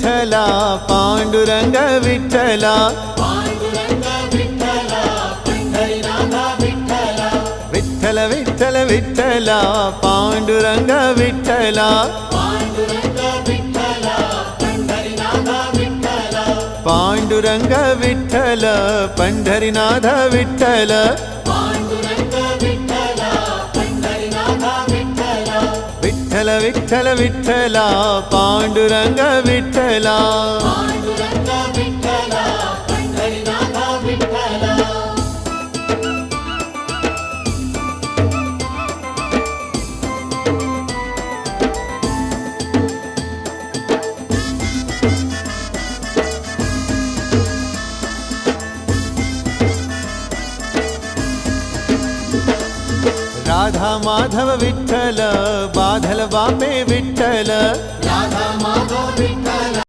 विठ्ठला पांडुरंग विठ्ठला विठ्ठल विठ्ठल विठ्ठला पांडुरंग विठ्ठला पांडुरंग विठ्ठल पंढरीनाथ विठ्ठल विठ्ठल विठ्ठल विठ्ठला पांडुरंग विठ्ठला राधा माधव विठ्ठल बाधल बापे विठ्ठल